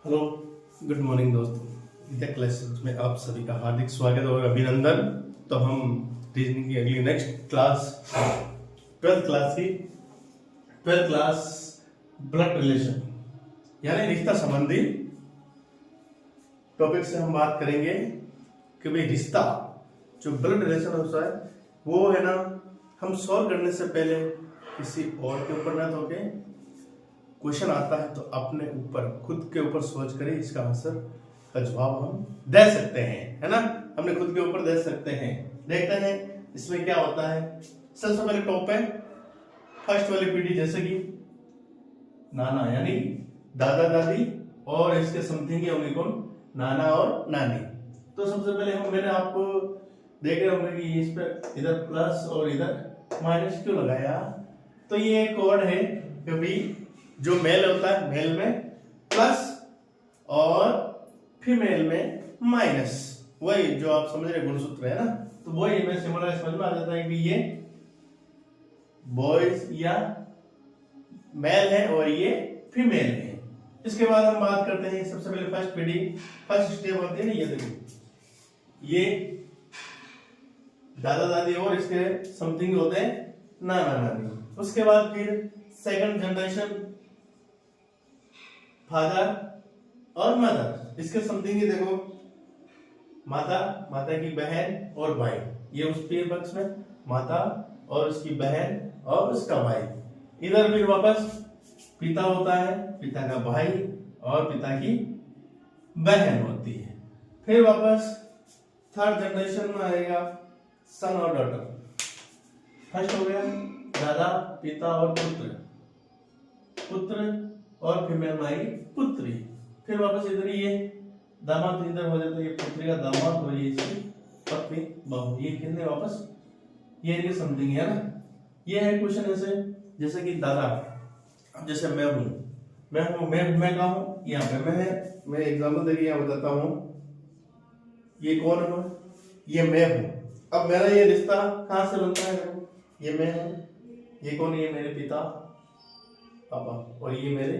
Hello, good morning दोस्तों। विद्या classes में आप सभी का हार्दिक स्वागत और अभिनंदन। तो हम रीजनिंग की अगली next class 12th class blood relation यानी रिश्ता संबंधी टॉपिक से हम बात करेंगे कि भाई रिश्ता जो ब्लड रिलेशन होता है वो है ना, हम सॉल्व करने से पहले किसी और के ऊपर ना तो के क्वेश्चन आता है तो अपने ऊपर खुद के ऊपर सोच कर ही इसका आंसर का जवाब हम दे सकते हैं, है ना। हमने खुद के ऊपर दे सकते हैं। देखते हैं इसमें क्या होता है। सबसे पहले टॉप है फर्स्ट वाली पीढ़ी, जैसे कि नाना यानी दादा दादी और इसके समथिंग होंगे कौन, नाना और नानी। तो सबसे पहले मैंने आपको देख रहे होंगे कि इस पे इधर प्लस और इधर माइनस क्यों लगाया। तो ये एक कोड है कि भाई जो मेल होता है मेल में प्लस और फीमेल में माइनस, वही जो आप समझ रहे गुणसूत्र है ना। तो वही में सिमिलर समझ में आ जाता है कि ये बॉयज या मेल है और ये फीमेल है। इसके बाद हम बात करते हैं सबसे पहले फर्स्ट पीढ़ी, फर्स्ट स्टेप होती है ना, ये देखो ये दादा दादी और इसके समथिंग होते हैं नाना नानी। उसके बाद फिर सेकंड जनरेशन फादर और मदर, इसके समथिंग ही देखो माता, माता की बहन और भाई, ये उस पे बक्स में माता और उसकी बहन और उसका भाई। इधर फिर वापस पिता होता है, पिता का भाई और पिता की बहन होती है। फिर वापस थर्ड जनरेशन में आएगा सन और डॉटर। फर्स्ट हो गया दादा पिता और पुत्र, पुत्र और फीमेल माई पुत्री। फिर वापस इधर ये दामाद इधर हो जाता है, ये पुत्री का दामाद और ये इसकी पत्नी बहू। ये कितने वापस ये इनके समथिंग है ना। ये है क्वेश्चन ऐसे जैसे कि दादा, अब जैसे मैं कहा हूं यहाँ पे मैं एग्जाम्पल देके यहाँ बताता हूँ। ये कौन है, ये मैं हूँ। अब मेरा ये रिश्ता कहाँ से बनता है, ये मैं हूँ, ये कौन, ये मेरे पिता पापा और ये मेरे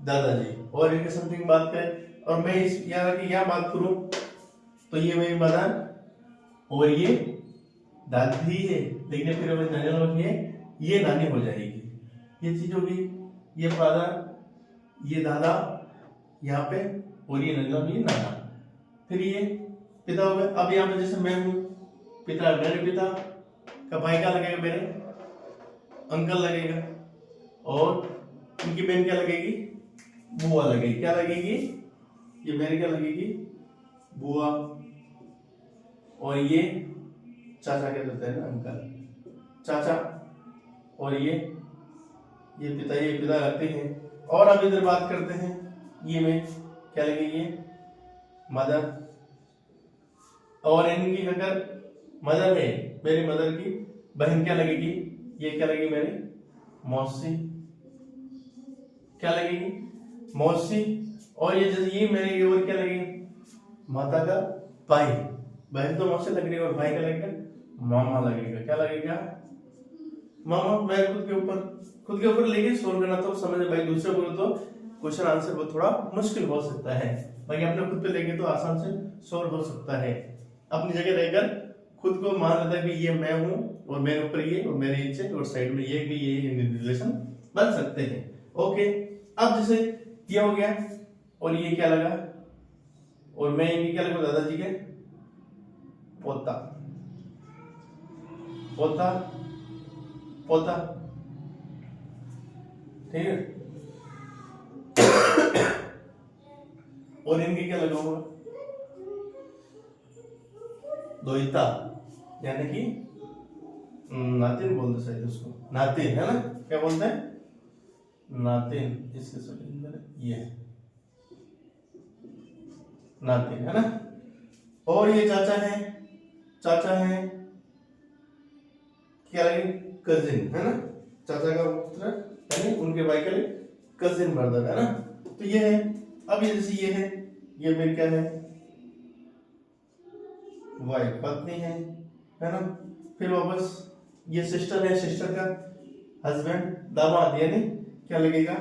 दादाजी और इनके समथिंग बात करें। और मैं इस यहाँ बात करूं तो ये मेरी मदर और ये दादी है, लेकिन फिर हमें नानी रखनी है, ये नानी हो जाएगी। ये चीज होगी, ये फादर ये दादा यहाँ पे और ये नाना। फिर ये पिता हो गए। अब यहाँ पे जैसे मैं हूँ पिता, मेरे पिता का भाई क्या लगेगा, मेरे अंकल लगेगा और उनकी बहन क्या लगेगी, बुआ लगेगी। क्या लगेगी, ये मेरे क्या लगेगी, बुआ और ये चाचा क्या कहते हैं ना, अंकल चाचा और ये पिता लगते हैं। और अब इधर बात करते हैं, ये में क्या लगेगी, मदर और इनकी अगर मदर है मेरी मदर की बहन क्या लगेगी, ये क्या लगेगी मेरी मौसी, क्या लगेगी मौसी। और ये जैसे ये मेरे और क्या लगेगी माता का भाई, बहन तो मौसी लग रही है और भाई क्या लगेगा मामा लगेगा। क्या लगेगा मामा। मैं खुद के ऊपर लेके सोल्व करना तो समझ भाई, दूसरे को तो क्वेश्चन आंसर वो थोड़ा मुश्किल हो सकता है, बाकी अपने खुद पे लेके तो आसान से सोल्व हो सकता है। अपनी जगह रहकर खुद को मान लेता है कि ये मैं हूँ और मेरे ऊपर ये और मेरे नीचे और साइड में ये कि ये रिलेशन बन सकते हैं। ओके, अब जैसे ये हो गया और ये क्या लगा और मैं इनकी क्या लगा, दादाजी के पोता पोता पोता, ठीक है। और इनकी क्या लगा होगा, दोहिता यानी कि नातिन बोलते शायद उसको, नातिन है ना, क्या बोलते हैं नातिन। इसके ये नातिन है ना। और ये चाचा है क्या लगे कजिन है ना, चाचा का पुत्र यानी उनके भाई का कजिन ब्रदर है ना। तो ये है। अब ये जैसे ये है, ये मेरी क्या है वाइफ पत्नी है ना। फिर वापस ये सिस्टर है, सिस्टर का हस्बैंड दामाद यानी क्या लगेगा,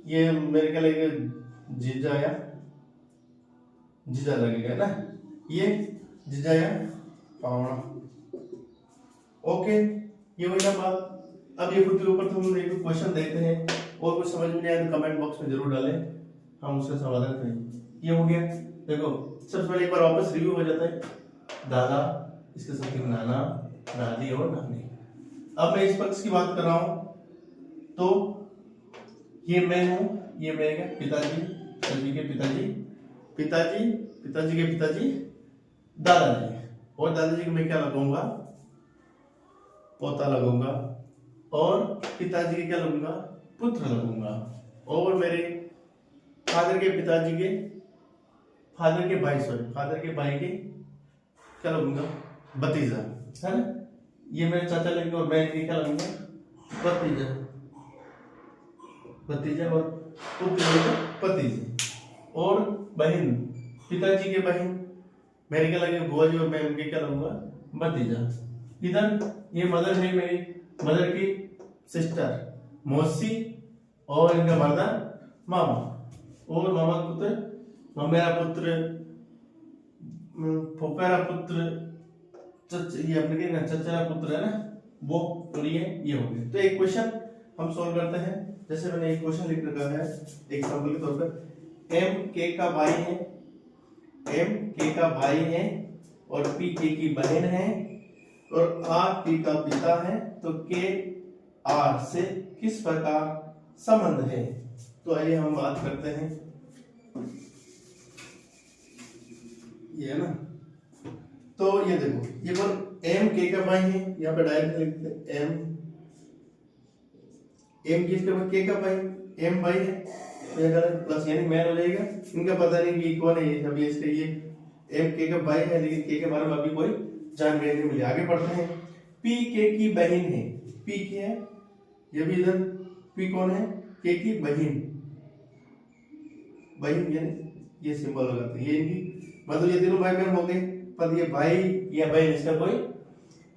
ये मेरे क्या लगेगा जीजाया, जीजा लगेगा ना, ये जीजाया पावना। ओके, ये हुई ना बात। अब ये खुद के ऊपर तुम एक क्वेश्चन देखते हैं, और कुछ समझ में नहीं आया तो कमेंट बॉक्स में जरूर डालें, हम उसका समाधान करेंगे। ये हो गया। देखो सबसे पहले एक बार वापस रिव्यू हो जाता है, दादा, इसके साथ नाना, दादी और नानी। अब मैं इस पक्ष की बात कर रहा हूं, तो ये मैं हूं, ये मेरे पिताजी, पिताजी के पिताजी, पिताजी, पिताजी के पिताजी, दादाजी, और दादाजी को मैं क्या लगाऊंगा, पोता लगूंगा, और पिताजी के क्या लगूंगा, पुत्र लगूंगा, और मेरे फादर के पिताजी के, फादर के भाई, सॉरी फादर के भाई के क्या लगूंगा, भतीजा, है ना। ये मेरे चाचा लगेंगे और मैं क्या लगूंगा, भतीजा, भतीजा, और पुत्र लगेगा भतीजे, और बहन, पिताजी के बहन, मेरे क्या लगेगा बुआ जी, और मैं उनके क्या लगूंगा, भतीजा। इधर ये मदर है मेरी, मदर की सिस्टर मौसी, और इनका मर्दन मामा, और मामा का पुत्र, मेरा पुत्र, फुफेरा पुत्र, ये अपने के चचेरा पुत्र है ना वो, और ये हो गया। तो एक क्वेश्चन हम सॉल्व करते हैं। जैसे मैंने एक क्वेश्चन लिख रखा है एग्जांपल के तौर पर, एम के का भाई है, एम के का भाई है, और पी के की बहन है, और आर पी का पिता है, तो के आर से किस प्रकार संबंध है। तो आइए हम बात करते हैं, ये है ना। तो ये देखो, ये कौन, एम के का भाई है, यहाँ पे डायरेक्ट लिखते हैं एम, एम किसका भाई, के का भाई, एम भाई है, प्लस यानी मैन हो जाएगा। इनका पता नहीं कि कौन है, ये अभी इसका ये एम के का भाई है, लेकिन के के बारे में अभी कोई जानकारी नहीं मिली। आगे बढ़ते हैं, पी के की बहन है, पी के है, ये भी इधर पी कौन है, के की बहन, बहन यानी ये सिंबल लगाते हैं, ये इनकी मतलब ये तीनों भाई बहन हो गए, पर ये भाई या बहन इसका कोई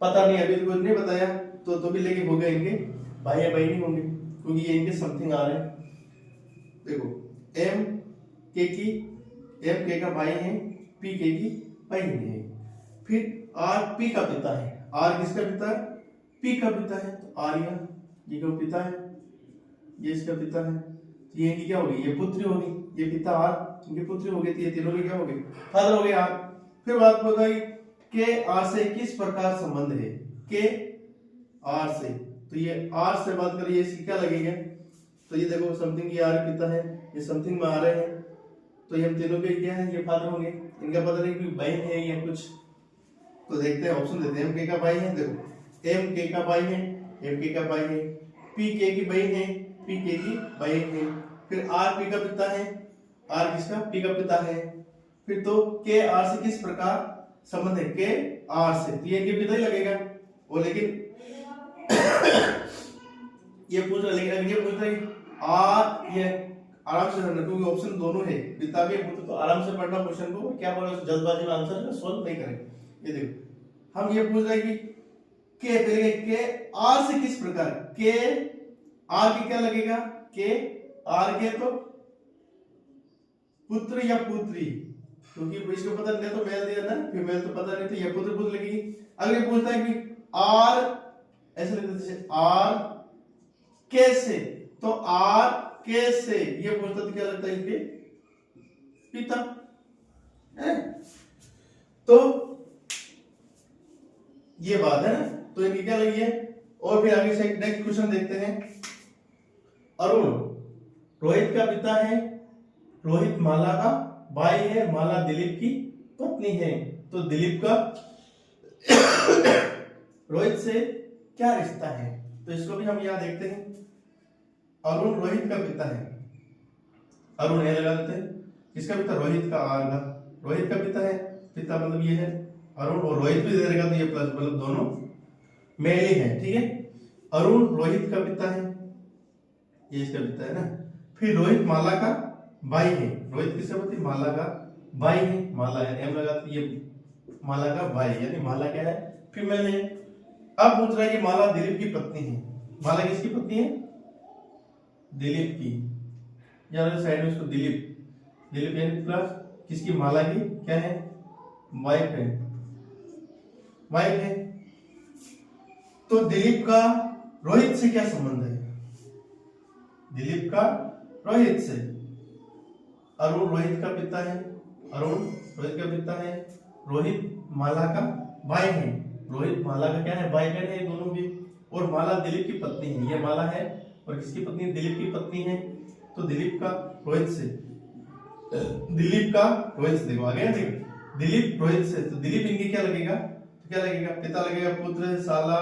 पता नहीं, अभी तो कुछ नहीं बताया, तो भी लेके हो गए इनके भाई या बहन ही होंगे, क्योंकि ये इनके समथिंग आ रहे हैं। देखो एम के की, एम के का भाई है, पी के की बहन है, फिर आर पी का पिता है, आर किसका पिता है, पी का पिता है, तो आर्या ये का पिता है, ये इसका पिता है, तो ये इनकी क्या होगी, ये पुत्री होगी, ये पिता आर, इनके पुत्री हो गई, ये तीनों के क्या हो गए, फादर हो गए आर। फिर बात बताई के आर से किस प्रकार संबंध है, के आर से, तो ये आर से बात करिए, इसकी क्या लगेगा, तो ये देखो समथिंग ये आर पिता है, ये समथिंग में आ रहे हैं, तो ये हम तीनों के क्या है, ये फादर होंगे, इनका पता नहीं कोई बहन है या कुछ, तो देखते हैं, ऑप्शन देते हैं। एम के का भाई है, देखो एम के का भाई है, एम के का भाई है, पी के की बहन है, पी के की बहन है, फिर आर पी का पिता है, आर किसका, पी का पिता है, फिर तो के आर से किस प्रकार संबंध है, के आर से, तो ये इनके पिता ही लगेगा, और लेकिन ये पूछ रहा, लेकिन ये पूछ रहा है आर, ये आराम से करना, क्योंकि ऑप्शन दोनों है, पिता भी पुत्र, तो आराम से पढ़ना क्वेश्चन को, क्या बोला जल्दबाजी में आंसर सॉल्व नहीं करेंगे। ये देखो हम ये पूछ रहे हैं कि के पहले के आर से किस प्रकार, के आर के क्या लगेगा, के आर के तो पुत्र या पुत्री, क्योंकि इसको पता नहीं तो मेल दिया ना, फीमेल तो पता नहीं, तो ये पुत्र पुत्र लगेगी। अगर ये पूछता है कि आर ऐसे लिख देते, आर कैसे, तो आर कैसे ये पूछता तो क्या लगता है, इनके पिता है, तो ये बात है ना, तो इनकी क्या लगी है। और फिर आगे से नेक्स्ट क्वेश्चन देखते हैं, अरुण रोहित का पिता है, रोहित माला का भाई है, माला दिलीप की पत्नी है, तो दिलीप का रोहित से क्या रिश्ता है, तो इसको भी हम यहां देखते हैं। अरुण रोहित का पिता है, अरुण ये लगा देते हैं, किसका पिता, रोहित का, आर का, रोहित का पिता है, पिता मतलब ये है अरुण, और रोहित भी दे देगा, तो ये प्लस मतलब दोनों मेल ही है, ठीक है। अरुण रोहित का पिता है, ये इसका पिता है ना, फिर रोहित माला का भाई है, रोहित किसका पति, माला का भाई है, माला है एम लगा, तो ये माला का भाई यानी माला क्या है, फीमेल है। अब पूछ रहा है कि माला दिलीप की पत्नी है, माला किसकी पत्नी है, दिलीप की, या साइड में इसको दिलीप दिलीप एंड प्लस किसकी, माला की क्या है, वाइफ है, वाइफ है। तो दिलीप का रोहित से क्या संबंध है, दिलीप का रोहित से, अरुण रोहित का पिता है, अरुण रोहित का पिता है, रोहित माला का भाई है, रोहित माला का क्या है, भाई बहन है दोनों भी, और माला दिलीप की पत्नी है, ये माला है और किसकी पत्नी है, दिलीप की पत्नी है। तो दिलीप का रोहित से, दिलीप का रोहित से, देखो आ गया, देखो दिलीप रोहित से, तो दिलीप इनके क्या लगेगा, तो क्या लगेगा, पिता लगेगा, पुत्र, साला,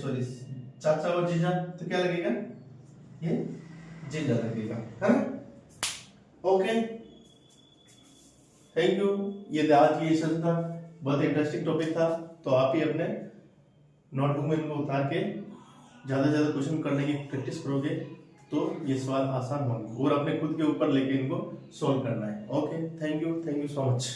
सॉरी चाचा और जीजा, तो क्या लगेगा, ये जीजा लगेगा, है ना। Okay, thank you. ये आज की सेशन था, बहुत इंटरेस्टिंग टॉपिक था। तो आप ही अपने नोटबुक में इनको उतार के ज्यादा से ज्यादा क्वेश्चन करने की प्रैक्टिस करोगे तो ये सवाल आसान होंगे, और अपने खुद के ऊपर लेके इनको सॉल्व करना है। Okay, thank you so much.